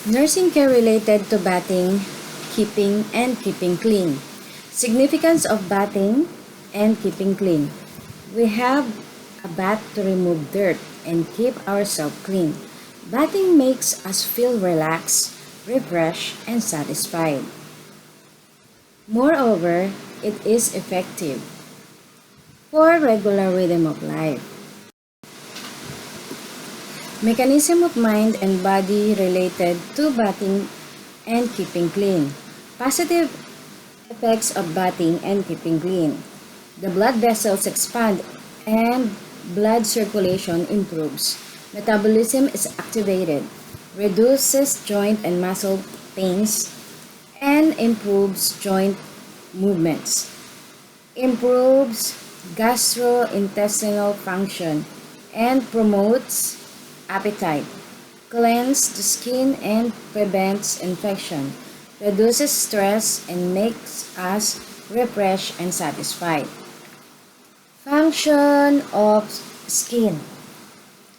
Nursing care related to bathing, keeping, and keeping clean. Significance of bathing and keeping clean. We have a bath to remove dirt and keep ourselves clean. Bathing makes us feel relaxed, refreshed, and satisfied. Moreover, it is effective for regular rhythm of life. Mechanism of mind and body related to bathing and keeping clean. Positive effects of bathing and keeping clean. The blood vessels expand and blood circulation improves. Metabolism is activated, reduces joint and muscle pains, and improves joint movements. Improves gastrointestinal function and promotes appetite, cleanses the skin and prevents infection, reduces stress and makes us refreshed and satisfied. Function of skin.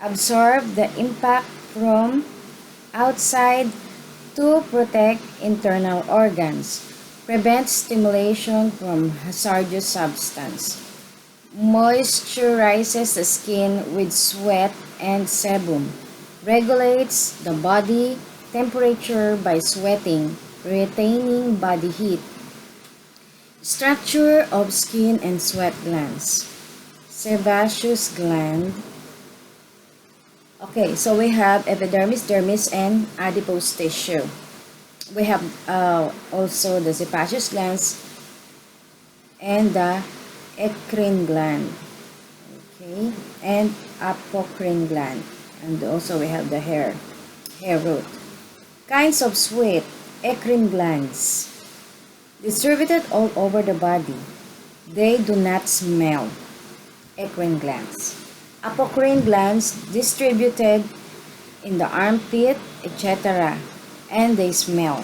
Absorb the impact from outside to protect internal organs, prevent stimulation from hazardous substance, moisturizes the skin with sweat and sebum, regulates the body temperature by sweating, retaining body heat. Structure of skin and sweat glands. Sebaceous gland. Okay, so we have epidermis, dermis, and adipose tissue. We have also the sebaceous glands and the eccrine gland. Okay, and apocrine gland. And also we have the hair root. Kinds of sweat, eccrine glands. Distributed all over the body. They do not smell. Eccrine glands. Apocrine glands distributed in the armpit, etc. And they smell.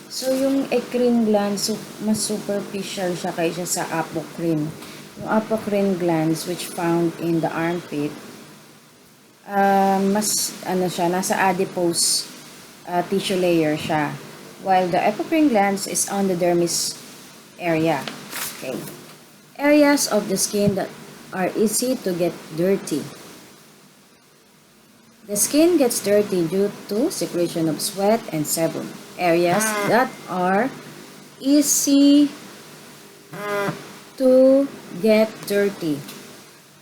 So, yung eccrine glands, mas superficial siya kaysa sa apocrine. Yung apocrine glands, which found in the armpit, mas, nasa adipose tissue layer siya. While the apocrine glands is on the dermis area. Okay. Areas of the skin that are easy to get dirty. The skin gets dirty due to secretion of sweat and sebum. Areas that are easy to get dirty.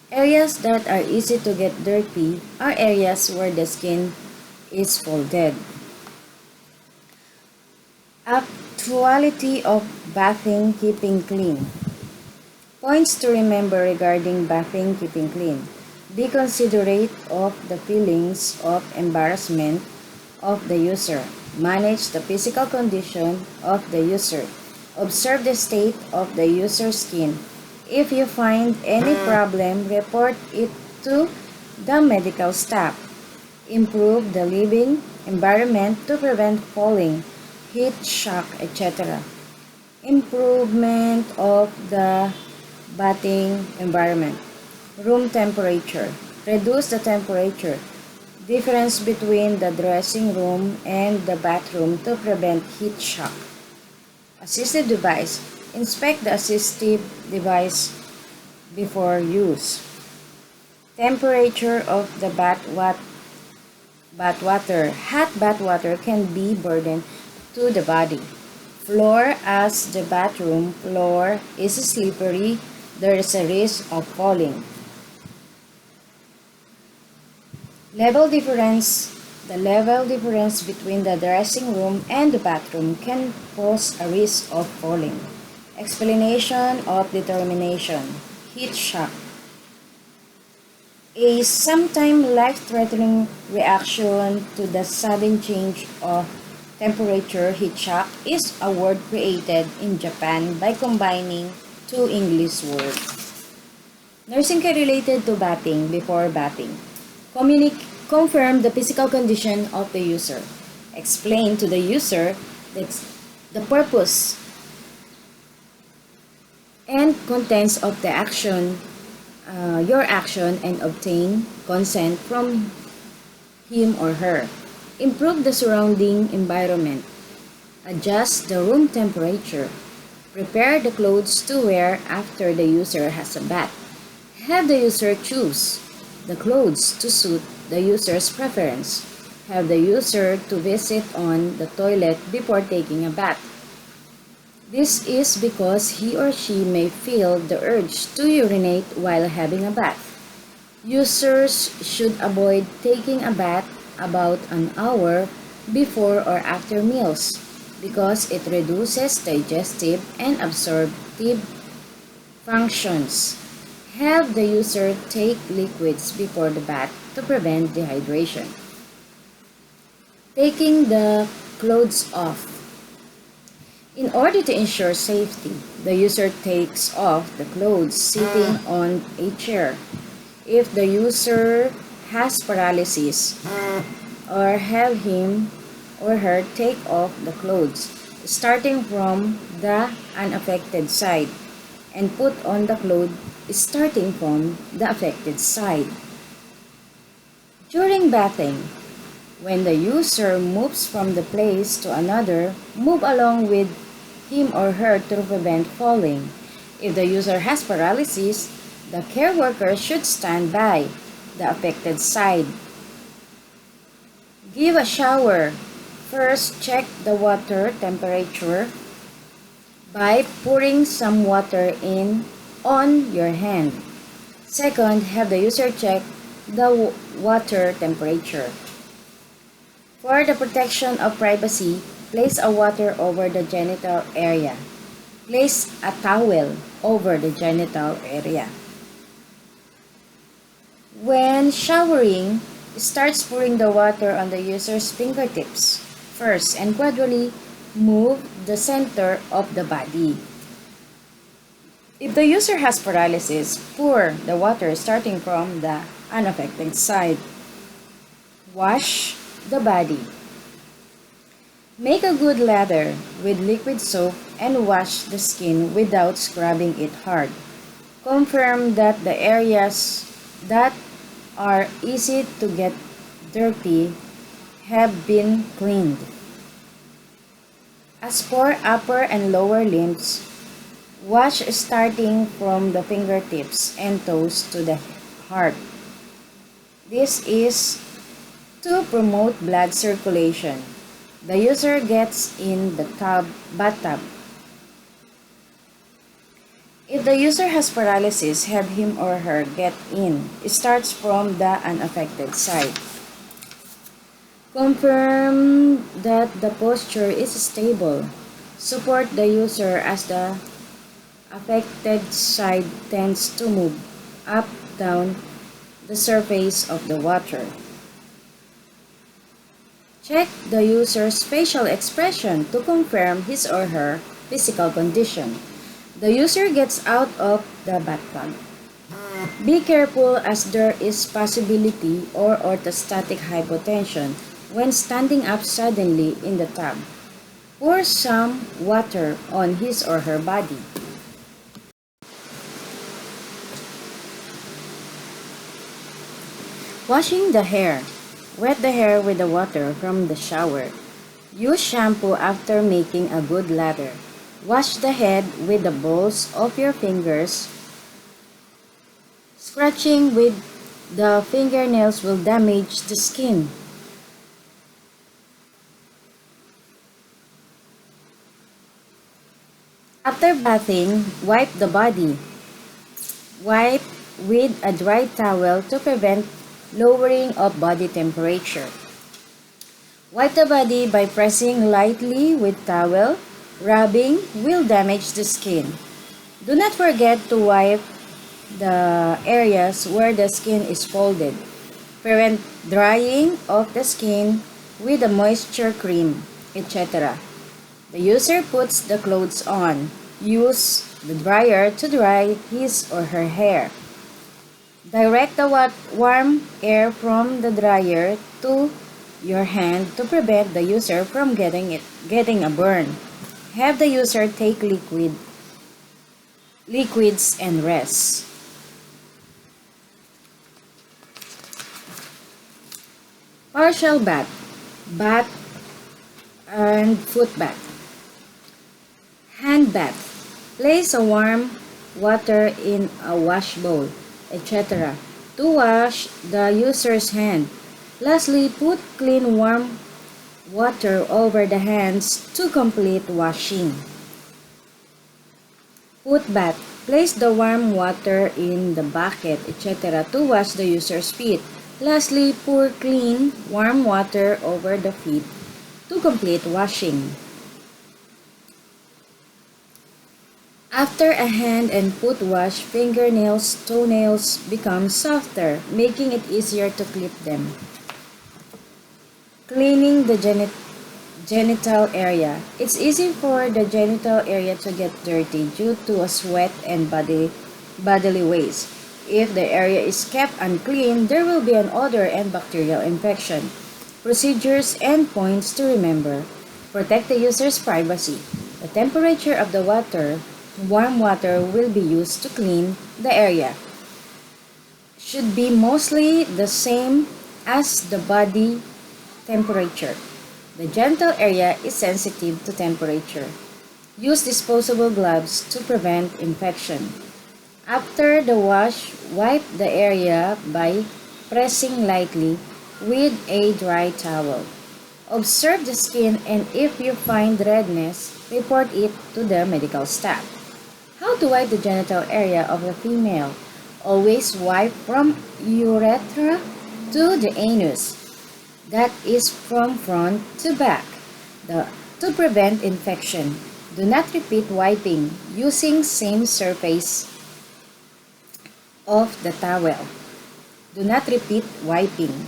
Areas that are easy to get dirty are areas where the skin is folded. Actuality of bathing, keeping clean. Points to remember regarding bathing, keeping clean. Be considerate of the feelings of embarrassment of the user. Manage the physical condition of the user. Observe the state of the user's skin. If you find any problem, report it to the medical staff. Improve the living environment to prevent falling, heat shock, etc. Improvement of the bathing environment. Room temperature. Reduce the temperature difference between the dressing room and the bathroom to prevent heat shock. Assistive device. Inspect the assistive device before use. Temperature of the bath water. Hot bath water can be burden to the body. Floor. As the bathroom floor is slippery, there is a risk of falling. Level difference. The level difference between the dressing room and the bathroom can pose a risk of falling. Explanation of determination. Heat shock. A sometimes life-threatening reaction to the sudden change of temperature, heat shock, is a word created in Japan by combining two English words. Nursing care related to bathing, before bathing. Confirm the physical condition of the user. Explain to the user the purpose and contents of the action, your action, and obtain consent from him or her. Improve the surrounding environment. Adjust the room temperature. Prepare the clothes to wear after the user has a bath. Have the user choose the clothes to suit the user's preference. Have the user to visit on the toilet before taking a bath. This is because he or she may feel the urge to urinate while having a bath. Users should avoid taking a bath about an hour before or after meals because it reduces digestive and absorptive functions. Have the user take liquids before the bath to prevent dehydration. Taking the clothes off. In order to ensure safety, the user takes off the clothes sitting on a chair. If the user has paralysis, or have him or her take off the clothes starting from the unaffected side and put on the clothes starting from the affected side. During bathing, when the user moves from the place to another, move along with him or her to prevent falling. If the user has paralysis, the care worker should stand by the affected side. Give a shower. First, check the water temperature by pouring some water on your hand. Second, have the user check the water temperature. For the protection of privacy, place a water over the genital area. Place a towel over the genital area. When showering, start pouring the water on the user's fingertips first and gradually move the center of the body. If the user has paralysis, pour the water starting from the unaffected side. Wash the body. Make a good lather with liquid soap and wash the skin without scrubbing it hard. Confirm that the areas that are easy to get dirty have been cleaned. As for upper and lower limbs, wash starting from the fingertips and toes to the heart. This is to promote blood circulation. The user gets in the bathtub. If the user has paralysis, have him or her get in. It starts from the unaffected side. Confirm that the posture is stable. Support the user as the affected side tends to move up, down the surface of the water. Check the user's facial expression to confirm his or her physical condition. The user gets out of the bathtub. Be careful as there is possibility or orthostatic hypotension when standing up suddenly in the tub. Pour some water on his or her body. Washing the hair. Wet the hair with the water from the shower. Use shampoo after making a good lather. Wash the head with the balls of your fingers. Scratching with the fingernails will damage the skin. After bathing, wipe the body. Wipe with a dry towel to prevent lowering of body temperature. Wipe the body by pressing lightly with towel. Rubbing will damage the skin. Do not forget to wipe the areas where the skin is folded. Prevent drying of the skin with a moisture cream, etc. The user puts the clothes on. Use the dryer to dry his or her hair. Direct the warm air from the dryer to your hand to prevent the user from getting a burn. Have the user take liquids and rest. Partial bath, bath and foot bath. Hand bath, place a warm water in a wash bowl, etc. to wash the user's hand. Lastly, put clean warm water over the hands to complete washing. Foot bath, place the warm water in the bucket, etc. to wash the user's feet. Lastly, pour clean, warm water over the feet to complete washing. After a hand and foot wash, fingernails, toenails become softer, making it easier to clip them. Cleaning the genital area. It's easy for the genital area to get dirty due to a sweat and bodily waste. If the area is kept unclean, there will be an odor and bacterial infection. Procedures and points to remember. Protect the user's privacy. The temperature of the water, warm water, will be used to clean the area. Should be mostly the same as the body temperature. The genital area is sensitive to temperature. Use disposable gloves to prevent infection. After the wash, wipe the area by pressing lightly with a dry towel. Observe the skin, and if you find redness, report it to the medical staff. How to wipe the genital area of the female? Always wipe from urethra to the anus. That is from front to back. To prevent infection, do not repeat wiping using same surface of the towel. Do not repeat wiping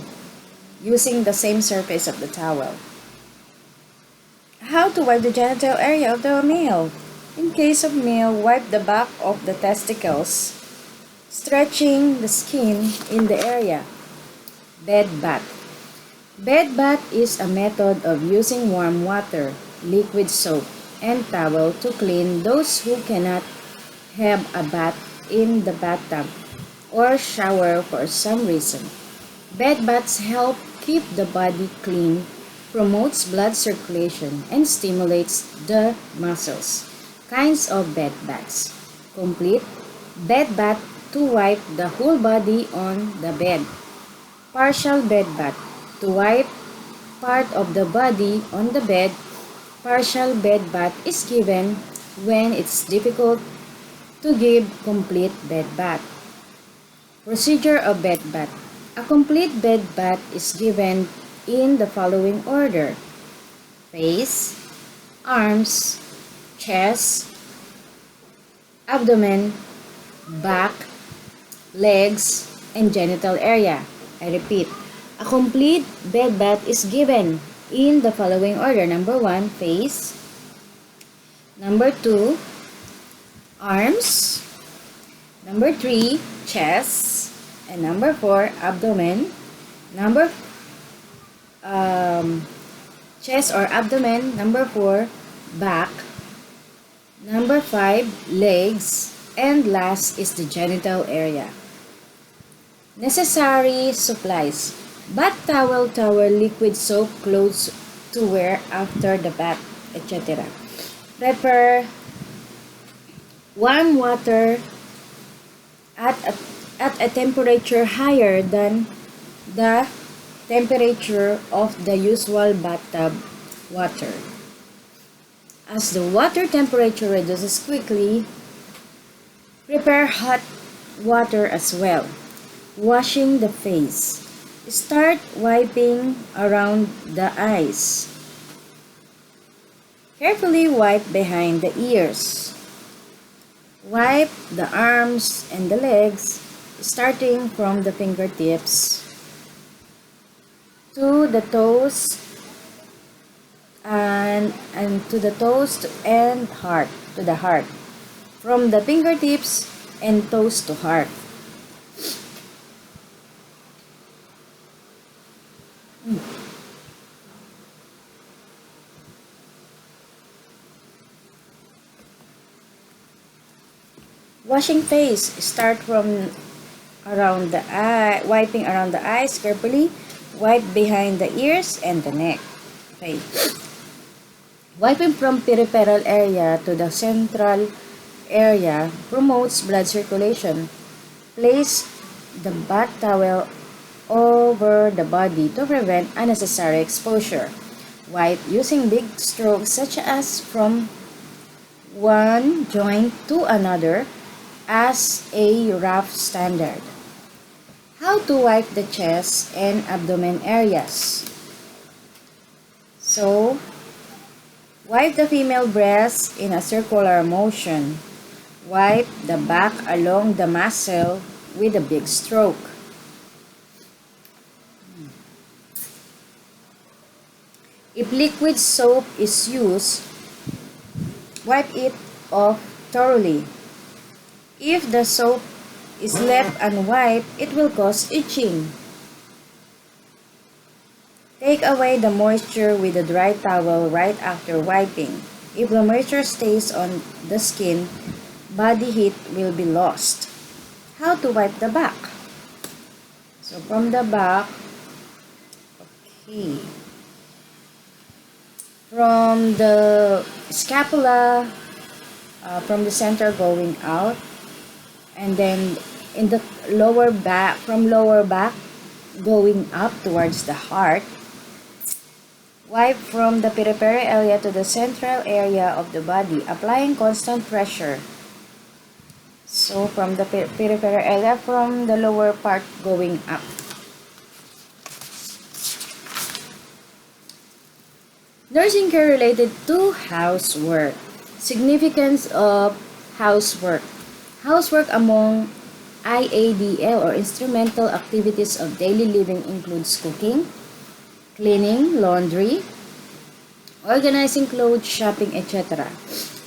using the same surface of the towel. How to wipe the genital area of the male? In case of male, wipe the back of the testicles, stretching the skin in the area. Bed bath. Bed bath is a method of using warm water, liquid soap, and towel to clean those who cannot have a bath in the bathtub or shower for some reason. Bed baths help keep the body clean, promotes blood circulation, and stimulates the muscles. Kinds of bed baths. Complete bed bath to wipe the whole body on the bed. Partial bed bath to wipe part of the body on the bed. Partial bed bath is given when it's difficult to give complete bed bath. Procedure of bed bath. A complete bed bath is given in the following order: face, arms, chest, abdomen, back, legs, and genital area. I repeat, a complete bed bath is given in the following order. Number 1, face. Number 2, arms. Number 3, chest. And number 4, abdomen. Number chest or abdomen. Number 4, back. Number 5, legs. And last is the genital area. Necessary supplies: bath towel, liquid soap, clothes to wear after the bath, etc. Prepare warm water at a temperature higher than the temperature of the usual bathtub water. As the water temperature reduces quickly, prepare hot water as well. Washing the face. Start wiping around the eyes. Carefully wipe behind the ears. Wipe the arms and the legs, starting from the fingertips to the toes and to the toes and heart, to the heart. From the fingertips and toes to heart. Washing face. Start from around the eye, wiping around the eyes carefully. Wipe behind the ears and the neck. Okay. Wiping from peripheral area to the central area promotes blood circulation. Place the bath towel over the body to prevent unnecessary exposure. Wipe using big strokes such as from one joint to another as a rough standard. How to wipe the chest and abdomen areas. So, wipe the female breast in a circular motion. Wipe the back along the muscle with a big stroke. If liquid soap is used, wipe it off thoroughly. If the soap is left unwiped, it will cause itching. Take away the moisture with a dry towel right after wiping. If the moisture stays on the skin, body heat will be lost. How to wipe the back? So from the back, okay. From the scapula, from the center going out, and then in the lower back, from lower back going up towards the heart. Wipe from the peripheral area to the central area of the body, applying constant pressure. So from the peripheral area, from the lower part going up. Nursing care related to housework. Significance of housework. Housework among IADL or instrumental activities of daily living includes cooking, cleaning, laundry, organizing clothes, shopping, etc.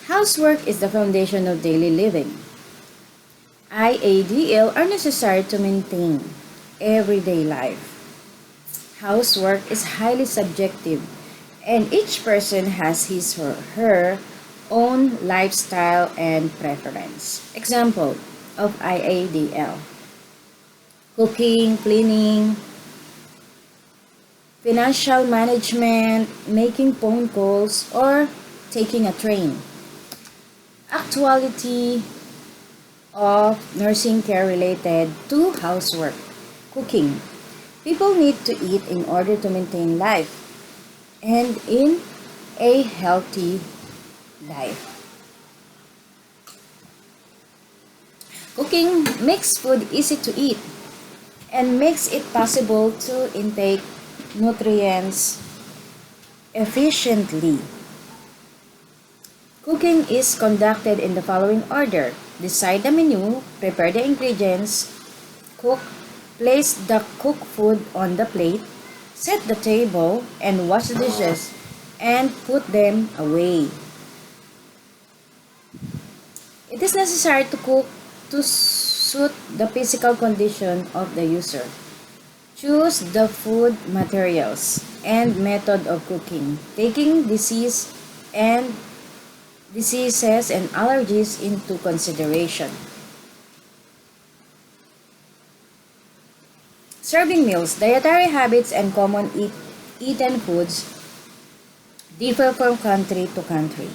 Housework is the foundation of daily living. IADL are necessary to maintain everyday life. Housework is highly subjective, and each person has his or her own lifestyle and preference. Example of IADL: cooking, cleaning, financial management, making phone calls, or taking a train. Actuality of nursing care related to housework. Cooking. People need to eat in order to maintain life and in a healthy life. Cooking makes food easy to eat and makes it possible to intake nutrients efficiently. Cooking is conducted in the following order: decide the menu, prepare the ingredients, cook, place the cooked food on the plate, set the table, and wash the dishes and put them away. It is necessary to cook to suit the physical condition of the user. Choose the food materials and method of cooking, taking diseases and allergies into consideration. Serving meals. Dietary habits and common eaten foods differ from country to country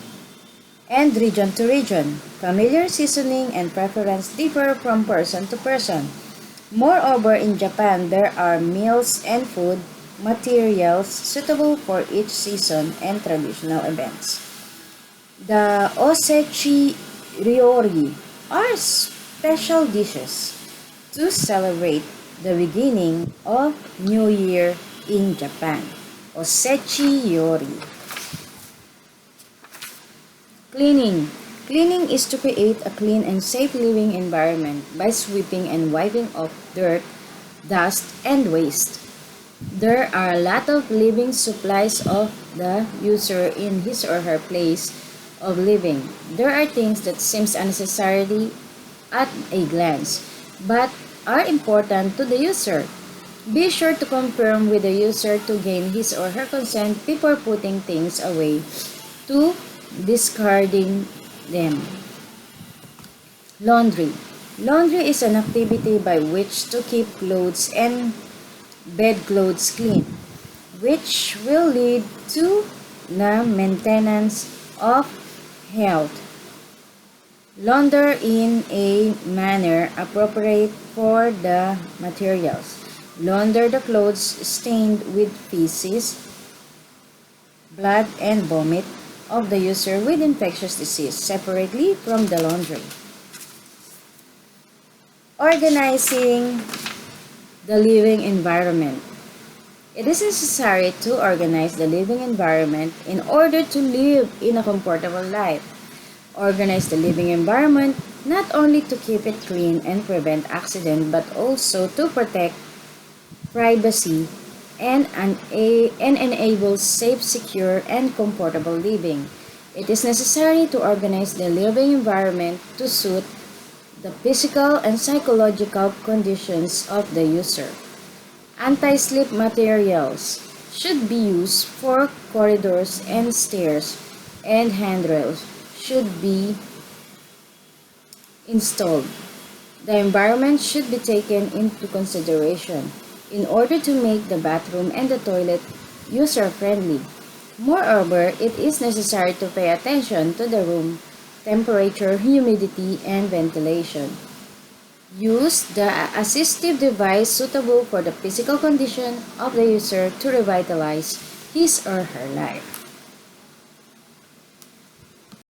and region to region. Familiar seasoning and preference differ from person to person. Moreover, in Japan, there are meals and food materials suitable for each season and traditional events. The osechi ryori are special dishes to celebrate the beginning of New Year in Japan. Osechi ryori. Cleaning. Cleaning is to create a clean and safe living environment by sweeping and wiping off dirt, dust, and waste. There are a lot of living supplies of the user in his or her place of living. There are things that seems unnecessary at a glance, but are important to the user. Be sure to confirm with the user to gain his or her consent before putting things away to discarding them. Laundry. Laundry is an activity by which to keep clothes and bedclothes clean, which will lead to the maintenance of health. Launder in a manner appropriate for the materials. Launder the clothes stained with feces, blood, and vomit of the user with infectious disease separately from the laundry. Organizing the living environment. It is necessary to organize the living environment in order to live in a comfortable life. Organize the living environment not only to keep it clean and prevent accident but also to protect privacy and enable safe, secure, and comfortable living. It is necessary to organize the living environment to suit the physical and psychological conditions of the user. Anti-slip materials should be used for corridors and stairs, and handrails should be installed. The environment should be taken into consideration in order to make the bathroom and the toilet user-friendly. Moreover, it is necessary to pay attention to the room temperature, humidity, and ventilation. Use the assistive device suitable for the physical condition of the user to revitalize his or her life.